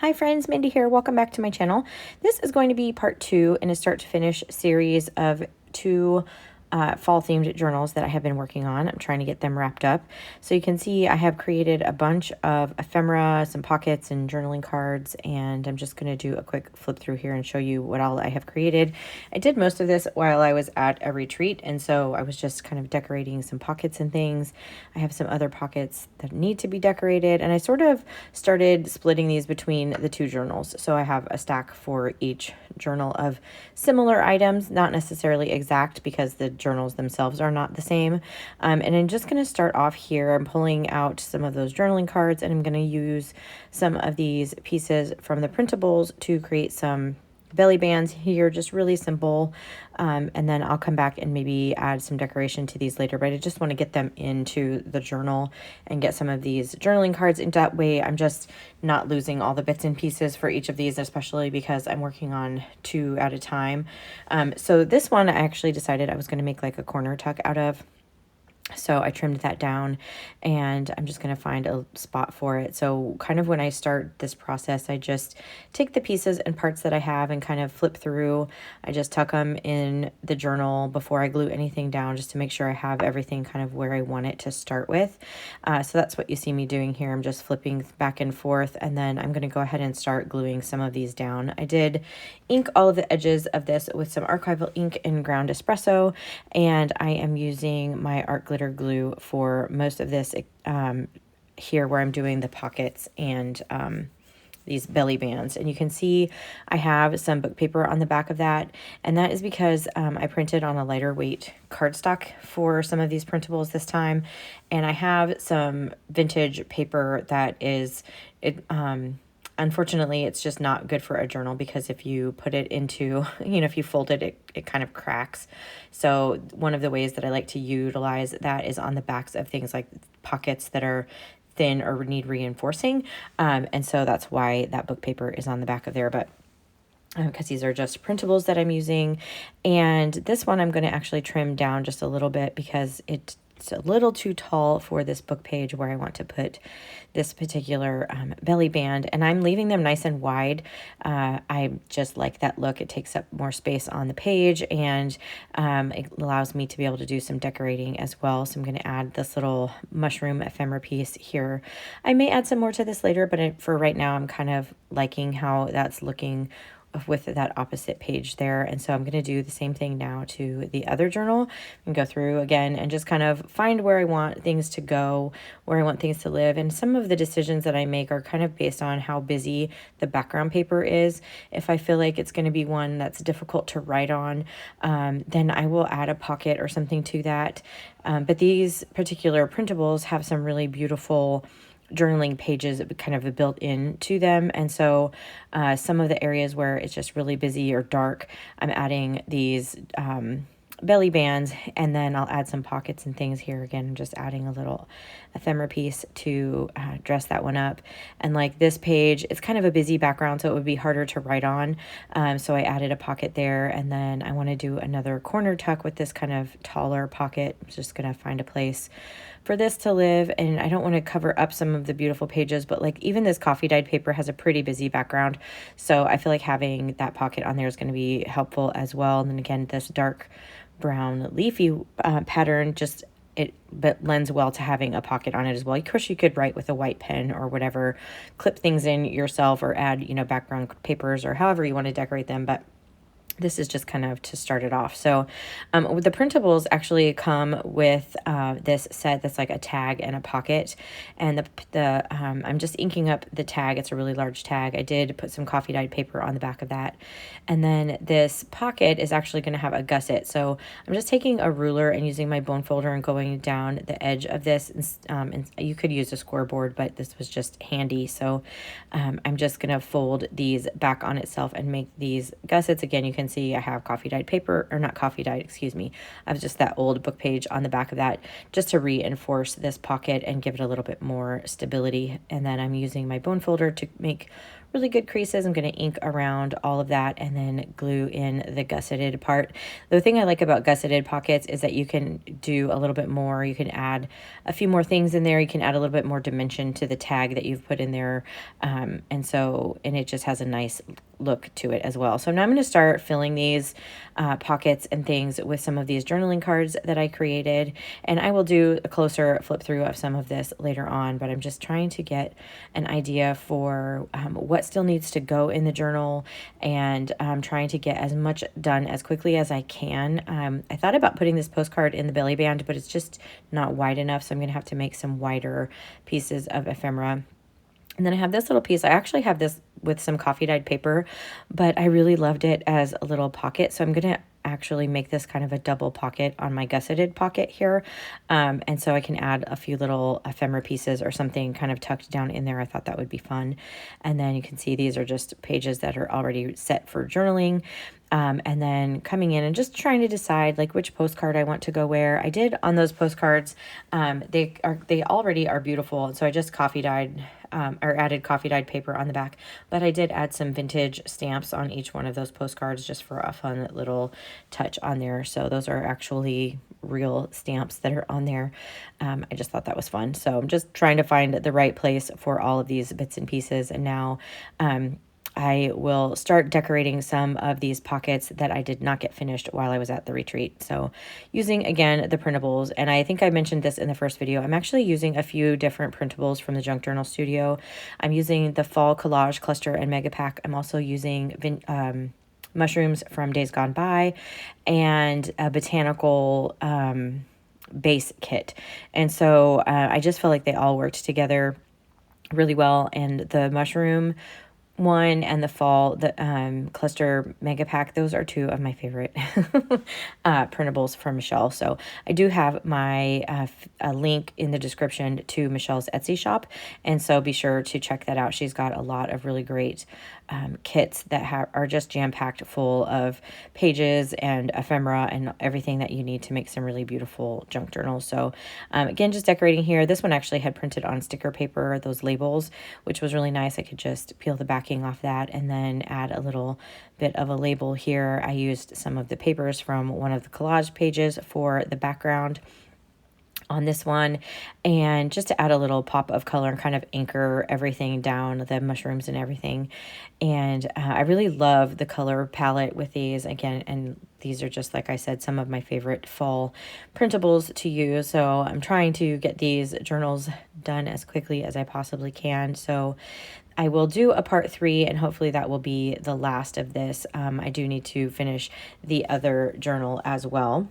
Hi friends, Mindy here. Welcome back to my channel. This is going to be part 2 in a start to finish series of 2 fall themed journals that I have been working on. I'm trying to get them wrapped up. So you can see I have created a bunch of ephemera, some pockets and journaling cards, and I'm just going to do a quick flip through here and show you what all I have created. I did most of this while I was at a retreat, and so I was just kind of decorating some pockets and things. I have some other pockets that need to be decorated, and I sort of started splitting these between the 2 journals. So I have a stack for each journal of similar items, not necessarily exact because the journals themselves are not the same. And I'm just going to start off here. I'm pulling out some of those journaling cards, and I'm going to use some of these pieces from the Printables to create some belly bands here, just really simple. And then I'll come back and maybe add some decoration to these later, but I just want to get them into the journal and get some of these journaling cards. And that way I'm just not losing all the bits and pieces for each of these, especially because I'm working on 2 at a time. So this one I actually decided I was going to make like a corner tuck out of. So I trimmed that down, and I'm just going to find a spot for it. So kind of when I start this process, I just take the pieces and parts that I have and kind of flip through. I just tuck them in the journal before I glue anything down, just to make sure I have everything kind of where I want it to start with. So that's what you see me doing here. I'm just flipping back and forth, and then I'm going to go ahead and start gluing some of these down. I did ink all of the edges of this with some archival ink and ground espresso, and I am using my art glitter glue for most of this here where I'm doing the pockets and these belly bands. And you can see I have some book paper on the back of that, and that is because I printed on a lighter weight cardstock for some of these printables this time, and I have some vintage paper that is unfortunately, it's just not good for a journal because if you put it into, if you fold it, it kind of cracks. So one of the ways that I like to utilize that is on the backs of things like pockets that are thin or need reinforcing. And so that's why that book paper is on the back of there. But because these are just printables that I'm using. And this one I'm going to actually trim down just a little bit because it's a little too tall for this book page where I want to put this particular belly band, and I'm leaving them nice and wide. I just like that look. It takes up more space on the page, and it allows me to be able to do some decorating as well. So I'm going to add this little mushroom ephemera piece here. I may add some more to this later, but for right now I'm kind of liking how that's looking with that opposite page there. And so I'm going to do the same thing now to the other journal and go through again and just kind of find where I want things to go, where I want things to live. And some of the decisions that I make are kind of based on how busy the background paper is. If I feel like it's going to be one that's difficult to write on, then I will add a pocket or something to that. But these particular printables have some really beautiful journaling pages kind of built into them, and so some of the areas where it's just really busy or dark, I'm adding these belly bands, and then I'll add some pockets and things here. Again, I'm just adding a little ephemera piece to dress that one up. And like this page, it's kind of a busy background, so it would be harder to write on. So I added a pocket there, and then I want to do another corner tuck with this kind of taller pocket. I'm just going to find a place for this to live, and I don't want to cover up some of the beautiful pages, but like even this coffee dyed paper has a pretty busy background, so I feel like having that pocket on there is going to be helpful as well. And then again, this dark brown leafy pattern but lends well to having a pocket on it as well. Of course, you could write with a white pen or whatever, clip things in yourself, or add background papers or however you want to decorate them, but this is just kind of to start it off. So the printables actually come with this set that's like a tag and a pocket, and I'm just inking up the tag. It's a really large tag. I did put some coffee dyed paper on the back of that, and then this pocket is actually going to have a gusset. So I'm just taking a ruler and using my bone folder and going down the edge of this, and you could use a score board, but this was just handy. So I'm just going to fold these back on itself and make these gussets. Again, you can see I have coffee dyed paper, or not coffee dyed, excuse me. I have just that old book page on the back of that just to reinforce this pocket and give it a little bit more stability. And then I'm using my bone folder to make really good creases. I'm going to ink around all of that and then glue in the gusseted part. The thing I like about gusseted pockets is that you can do a little bit more. You can add a few more things in there. You can add a little bit more dimension to the tag that you've put in there. And it just has a nice look to it as well. So now I'm going to start filling these pockets and things with some of these journaling cards that I created. And I will do a closer flip through of some of this later on, but I'm just trying to get an idea for what still needs to go in the journal, and I'm trying to get as much done as quickly as I can. I thought about putting this postcard in the belly band, but it's just not wide enough, so I'm going to have to make some wider pieces of ephemera. And then I have this little piece. I actually have this with some coffee dyed paper, but I really loved it as a little pocket. So I'm going to actually make this kind of a double pocket on my gusseted pocket here. And so I can add a few little ephemera pieces or something kind of tucked down in there. I thought that would be fun. And then you can see these are just pages that are already set for journaling. And then coming in and just trying to decide like which postcard I want to go where. I did on those postcards, they already are beautiful. So I just coffee dyed or added coffee dyed paper on the back, but I did add some vintage stamps on each one of those postcards just for a fun little touch on there. So those are actually real stamps that are on there. I just thought that was fun. So I'm just trying to find the right place for all of these bits and pieces. And now, I will start decorating some of these pockets that I did not get finished while I was at the retreat. So using, again, the printables, and I think I mentioned this in the first video, I'm actually using a few different printables from the Junk Journal Studio. I'm using the Fall Collage Cluster and Mega Pack. I'm also using mushrooms from Days Gone By and a Botanical base kit. And so I just feel like they all worked together really well. And the mushroom one and the fall, the cluster mega pack, those are two of my favorite printables from Michelle. So I do have my a link in the description to Michelle's Etsy shop, and so be sure to check that out. She's got a lot of really great kits that are just jam-packed full of pages and ephemera and everything that you need to make some really beautiful junk journals. So again, just decorating here. This one actually had printed on sticker paper, those labels, which was really nice. I could just peel the backing off that and then add a little bit of a label here. I used some of the papers from one of the collage pages for the background on this one, and just to add a little pop of color and kind of anchor everything down, the mushrooms and everything. And I really love the color palette with these again, and these are just, like I said, some of my favorite fall printables to use. So I'm trying to get these journals done as quickly as I possibly can. So I will do a part 3, and hopefully that will be the last of this. I do need to finish the other journal as well.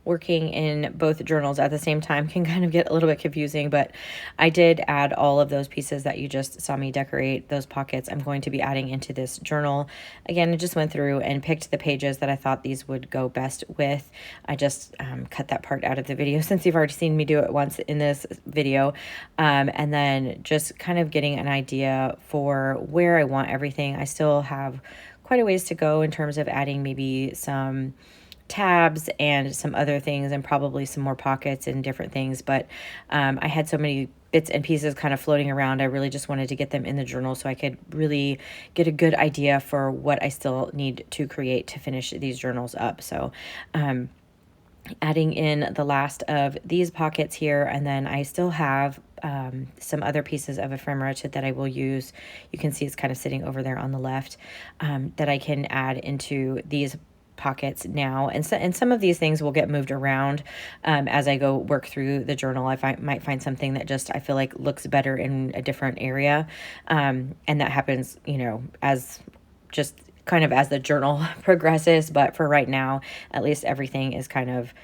Working in both journals at the same time can kind of get a little bit confusing, but I did add all of those pieces that you just saw me decorate, those pockets. I'm going to be adding into this journal. Again, I just went through and picked the pages that I thought these would go best with. I just cut that part out of the video since you've already seen me do it once in this video. And then just kind of getting an idea for where I want everything. I still have quite a ways to go in terms of adding maybe some tabs and some other things, and probably some more pockets and different things. But I had so many bits and pieces kind of floating around. I really just wanted to get them in the journal so I could really get a good idea for what I still need to create to finish these journals up. So adding in the last of these pockets here, and then I still have some other pieces of ephemera that I will use. You can see it's kind of sitting over there on the left, that I can add into these pockets now, and some of these things will get moved around as I go work through the journal. I might find something that just I feel like looks better in a different area, and that happens, you know, as just kind of as the journal progresses. But for right now, at least everything is kind of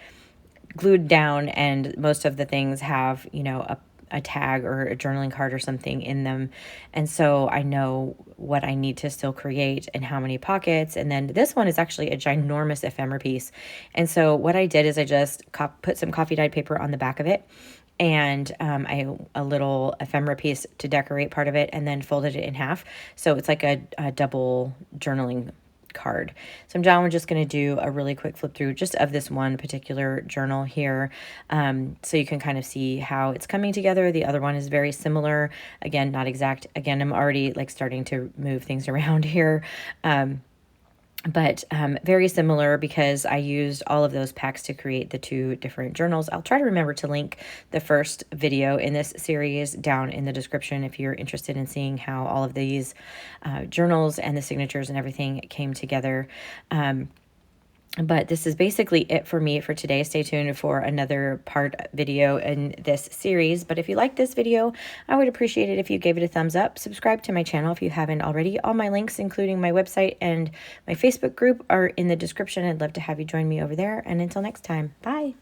glued down, and most of the things have, you know, a tag or a journaling card or something in them. And so I know what I need to still create and how many pockets. And then this one is actually a ginormous ephemera piece. And so what I did is I just put some coffee dyed paper on the back of it, and a little ephemera piece to decorate part of it, and then folded it in half. So it's like a double journaling card. So now we're just going to do a really quick flip through just of this one particular journal here. So you can kind of see how it's coming together. The other one is very similar. Again, not exact. Again, I'm already like starting to move things around here. But very similar because I used all of those packs to create the 2 different journals. I'll try to remember to link the first video in this series down in the description if you're interested in seeing how all of these journals and the signatures and everything came together. But this is basically it for me for today. Stay tuned for another part video in this series. But if you like this video, I would appreciate it if you gave it a thumbs up. Subscribe to my channel if you haven't already. All my links, including my website and my Facebook group, are in the description. I'd love to have you join me over there. And until next time, bye.